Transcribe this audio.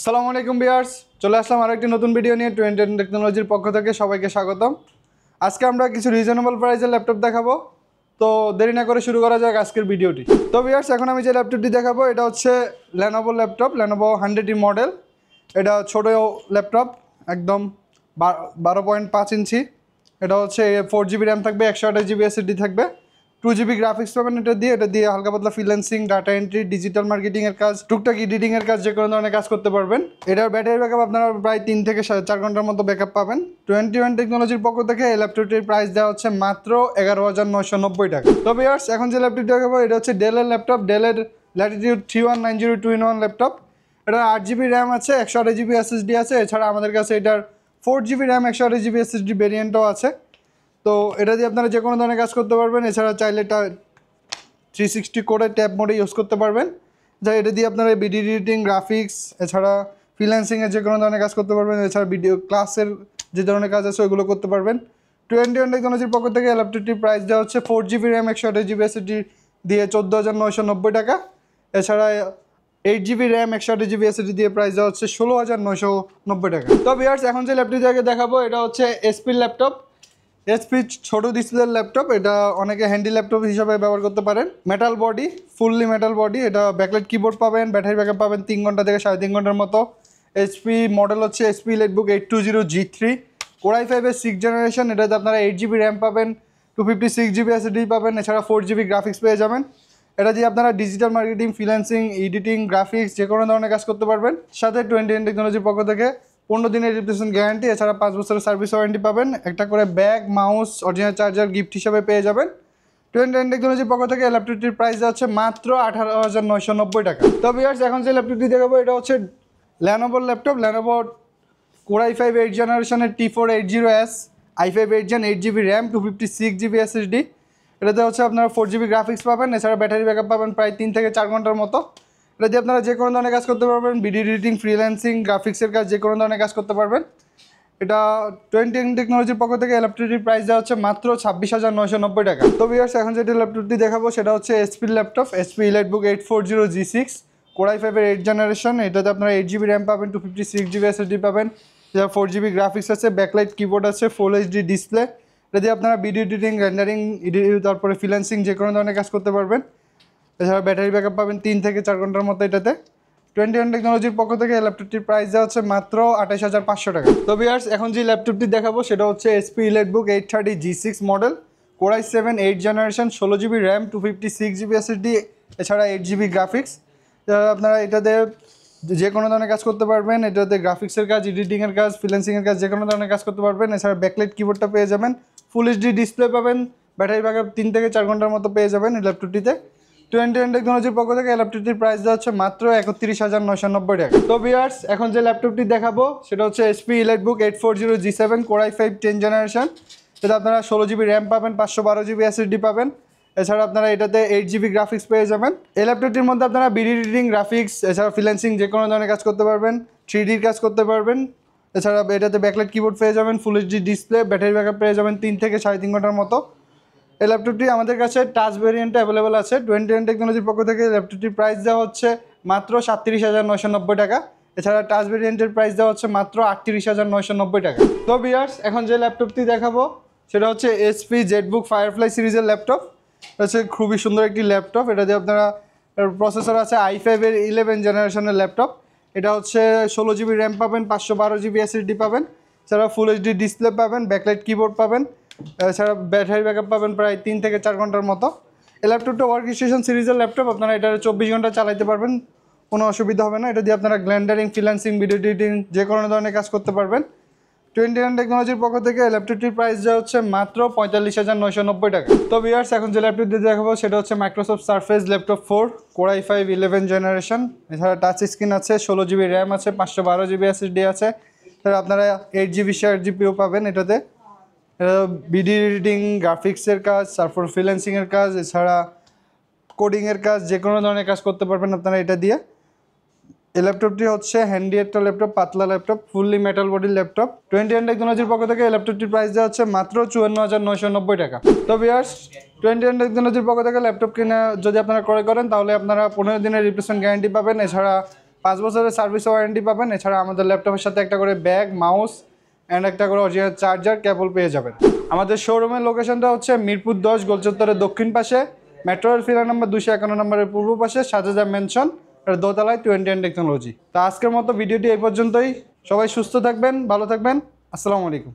আসসালামু আলাইকুম ভিউয়ার্স, চলে আসলাম আরেকটি নতুন ভিডিও নিয়ে 2010 টেকনোলজির পক্ষ থেকে সবাইকে স্বাগতম। আজকে আমরা কিছু রিজনেবল প্রাইসের ল্যাপটপ দেখাবো। তো দেরি না করে শুরু করা যাক আজকের ভিডিওটি। তো ভিউয়ার্স, এখন আমি যে ল্যাপটপটি দেখাবো এটা হচ্ছে Lenovo laptop, Lenovo 100E model. এটা ছোট ল্যাপটপ, একদম 12.5 ইঞ্চি। এটা হচ্ছে 4GB র্যাম থাকবে, 128GB SSD থাকবে, 2GB গ্রাফিক্স পাবেন। এটা দিয়ে হালকা পাতলা freelancing, data entry, digital marketing এর কাজ, টুকটাক এডিটিং এর কাজ, যে কোনো ধরনের কাজ করতে পারবেন। এটার ব্যাটারি ব্যাকআপ আপনারা প্রায় 3 থেকে 4 ঘন্টার মতো ব্যাকআপ পাবেন। 21 টেকনোলজির পক্ষ থেকে এই ল্যাপটপটির প্রাইস দেওয়া হচ্ছে মাত্র 11,990 টাকা। তো ভিউয়ার্স, এখন যে ল্যাপটপটি দেখাবো এটা হচ্ছে ডেলের ল্যাপটপ, ডেলের ল্যাটিটিউড 3190 2-in-1 ল্যাপটপ। এটা 8GB র্যাম আছে, 128GB SSD আছে। এছাড়া আমাদের কাছে এটার 4GB র্যাম 128GB SSD ভেরিয়েন্টও আছে। তো এটা দিয়ে আপনারা যে কোনো ধরনের কাজ করতে পারবেন। এছাড়া চাইলে এটা 360 করে ট্যাব মোডে ইউজ করতে পারবেন। যা এটা দিয়ে আপনারা ভিডিও এডিটিং, গ্রাফিক্স, এছাড়া ফ্রিল্যান্সিংয়ের যে কোনো ধরনের কাজ করতে পারবেন। এছাড়া ভিডিও ক্লাসের যে ধরনের কাজ আছে ওইগুলো করতে পারবেন। 21 টেকনোলজির পক্ষ থেকে ল্যাপটপটির প্রাইস দেওয়া হচ্ছে 4GB র্যাম 128GB SSD দিয়ে 14,990 টাকা। এছাড়া 8GB র্যাম 128GB SSD দিয়ে প্রাইস দেওয়া হচ্ছে 16,990 টাকা। তো ভিউয়ার্স, এখন যে ল্যাপটপটি দেখাবো এটা হচ্ছে এসপি ল্যাপটপ, এসপি ছোট ডিসপ্লের ল্যাপটপ। এটা অনেকে হ্যান্ডি ল্যাপটপ হিসাবে ব্যবহার করতে পারেন। Metal body, fully metal body. এটা ব্যাকলাইট কিবোর্ড পাবেন, ব্যাটারি ব্যাকআপ পাবেন 3 ঘন্টা থেকে 3.5 ঘন্টার মতো। এইচপি মডেল হচ্ছে HP EliteBook 820 G3, Core i5-এর 6th generation. এটাতে আপনারা 8GB র্যাম পাবেন, 256GB SSD পাবেন। এছাড়া 4GB গ্রাফিক্স পেয়ে যাবেন। এটা দিয়ে আপনারা digital marketing, freelancing, editing, graphics যে কোনো ধরনের কাজ করতে পারবেন। সাথে 21 টেকনোলজির পক্ষ থেকে 15 দিনের রিপ্লেসমেন্ট গ্যারান্টি, এছাড়া 5 বছরের সার্ভিস ওয়ারেন্টি পাবেন। একটা করে bag, mouse, original charger gift হিসাবে পেয়ে যাবেন। 21 টেকনোলজির পক্ষ থেকে ল্যাপটপটির প্রাইস যাচ্ছে মাত্র 18,990 টাকা। তো ভিউয়ার্স, এখন যে ল্যাপটপটি দেখাবো এটা হচ্ছে Lenovo laptop, Lenovo Core i5 8th জেনারেশনের T480S, i5 8 Gen, 8GB RAM, 256GB SSD। এটাতে হচ্ছে আপনারা 4GB গ্রাফিক্স পাবেন। এছাড়া ব্যাটারি ব্যাকআপ পাবেন প্রায় 3 থেকে 4 ঘন্টার মতো। এটা দিয়ে আপনারা যে কোনো ধরনের কাজ করতে পারবেন, ভিডিও এডিটিং, ফ্রিল্যান্সিং, গ্রাফিক্সের কাজ যে কোনো ধরনের কাজ করতে পারবেন। এটা 21 টেকনোলজির পক্ষ থেকে ল্যাপটপটির প্রাইস দেওয়া হচ্ছে মাত্র 26,990 টাকা। তো ভিউয়ার্স, এখন যেটি ল্যাপটপটি দেখাবো সেটা হচ্ছে SP laptop, HP EliteBook 840 G6, Core i5-এর 8th generation. এটাতে আপনারা 8GB র্যাম পাবেন, 256GB SSD পাবেন। এছাড়া 4GB গ্রাফিক্স আছে, ব্যাকলাইট কিবোর্ড আছে, ফুল এইচডি ডিসপ্লে। এটা দিয়ে আপনারা ভিডিও এডিটিং, রেন্ডারিং, তারপরে ফ্রিল্যান্সিং যে কোনো ধরনের কাজ করতে পারবেন। এছাড়া ব্যাটারি ব্যাকআপ পাবেন 3 থেকে 4 ঘন্টার মতো এটাতে। 21 টেকনোলজির পক্ষ থেকে ল্যাপটপটির প্রাইস দেওয়া হচ্ছে মাত্র 28,500 টাকা। তো ভিউয়ার্স, এখন যে ল্যাপটপটি দেখাবো সেটা হচ্ছে HP EliteBook 830 G6 model, Core i7 8th generation, 16GB RAM, 256GB SSD, এছাড়া 8GB গ্রাফিক্স। আপনারা এটাতে যে কোনো ধরনের কাজ করতে পারবেন। এটাতে গ্রাফিক্সের কাজ, এডিটিংয়ের কাজ, ফ্রিল্যান্সিংয়ের কাজ যে কোনো ধরনের কাজ করতে পারবেন। এছাড়া ব্যাকলাইট কিবোর্ডটা পেয়ে যাবেন, ফুল এইচডি ডিসপ্লে পাবেন, ব্যাটারি ব্যাকআপ 3 থেকে 4 ঘন্টার মতো পেয়ে যাবেন এই ল্যাপটপটিতে। 21 টেকনোলজির পক্ষ থেকে ল্যাপটপটির প্রাইস দেওয়া হচ্ছে মাত্র 31,990 টাকা। তো ভিউয়ার্স, এখন যে ল্যাপটপটি দেখাবো সেটা হচ্ছে HP EliteBook 840 G7, Core i5 10th generation. এটা আপনারা 16GB র্যাম পাবেন, 512GB SSD পাবেন। এছাড়া আপনারা এটাতে 8GB গ্রাফিক্স পেয়ে যাবেন। এই ল্যাপটপটির মধ্যে আপনারা ভিডিও এডিটিং, গ্রাফিক্স, এছাড়া ফ্রিল্যান্সিং যে কোনো ধরনের কাজ করতে পারবেন, 3Dর কাজ করতে পারবেন। এছাড়া এটাতে ব্যাকলাইট কিবোর্ড পেয়ে যাবেন, full HD display, battery backup পেয়ে যাবেন 3 থেকে 3.5 ঘন্টার মতো। এই ল্যাপটপটি আমাদের কাছে টাচ ভেরিয়েন্টে অ্যাভেলেবেল আছে। 21 টেকনোলজির পক্ষ থেকে ল্যাপটপটির প্রাইস দেওয়া হচ্ছে মাত্র 37,990 টাকা। এছাড়া টাচ ভেরিয়েন্টের প্রাইস দেওয়া হচ্ছে মাত্র 38,990 টাকা। তো ভিউয়ার্স, এখন যে ল্যাপটপটি দেখাবো সেটা হচ্ছে এইচপি জেটবুক ফায়ারফ্লাই সিরিজের ল্যাপটপ। হচ্ছে খুবই সুন্দর একটি ল্যাপটপ। এটা দিয়ে আপনারা প্রসেসর আছে i5-এর 11th জেনারেশনের ল্যাপটপ। এটা হচ্ছে 16GB র্যাম পাবেন, 512GB SSD পাবেন। এছাড়া ফুল এইচডি ডিসপ্লে পাবেন, ব্যাকলাইট কিবোর্ড পাবেন। এছাড়া ব্যাটারি ব্যাকআপ পাবেন প্রায় 3 থেকে 4 ঘন্টার মতো। এই ল্যাপটপটা ওয়ার্ক স্টেশন সিরিজের ল্যাপটপ। আপনারা এটা 24 ঘন্টা চালাতে পারবেন, কোনো অসুবিধা হবে না। এটা দিয়ে আপনারা গ্ল্যান্ডারিং, ফ্রিল্যান্সিং, ভিডিও এডিটিং যে কোনো ধরনের কাজ করতে পারবেন। 21 টেকনোলজির পক্ষ থেকে ল্যাপটপটির প্রাইস দেওয়া হচ্ছে মাত্র 45,990 টাকা। তো ভিউয়ার্স, এখন যে ল্যাপটপটি দেখাবো সেটা হচ্ছে Microsoft surface laptop 4, Core i5 11th generation. এছাড়া টাচ স্ক্রিন আছে, 16GB র্যাম আছে, 512GB SSD আছে। এছাড়া আপনারা 8GB শেয়ার জিপিও পাবেন এটাতে। ভিডিও এডিটিং, গ্রাফিক্সের কাজ, তারপর ফ্রিল্যান্সিংয়ের কাজ, এছাড়া কোডিংয়ের কাজ যে কোনো ধরনের কাজ করতে পারবেন আপনারা এটা দিয়ে। এই ল্যাপটপটি হচ্ছে হ্যান্ডি একটা ল্যাপটপ, পাতলা ল্যাপটপ, ফুললি মেটাল বডির ল্যাপটপ। 21 টেকনোলজির পক্ষ থেকে এই ল্যাপটপটির প্রাইস দেওয়া হচ্ছে মাত্র 54,990 টাকা। তো ভিউয়ার্স, 21 টেকনোলজির পক্ষ থেকে ল্যাপটপ কিনে যদি আপনারা ক্রয় করেন তাহলে আপনারা 15 দিনের রিপ্লেসমেন্ট গ্যারান্টি পাবেন। এছাড়া 5 বছরের সার্ভিস ওয়ারেন্টি পাবেন। এছাড়া আমাদের ল্যাপটপের সাথে একটা করে ব্যাগ, মাউস অ্যান্ড একটা করে অরিজিনাল চার্জার কেবল পেয়ে যাবেন। আমাদের শোরুমের লোকেশনটা হচ্ছে মিরপুর 10 গোলচত্বরের দক্ষিণ পাশে, মেট্রো রেল ফিলার নাম্বার 251 নম্বরের পূর্ব পাশে, শাহজাহান মেনশন, এর দোতলায় 20 টেকনোলজি। তো আজকের মতো ভিডিওটি এই পর্যন্তই। সবাই সুস্থ থাকবেন, ভালো থাকবেন। আসসালামু আলাইকুম।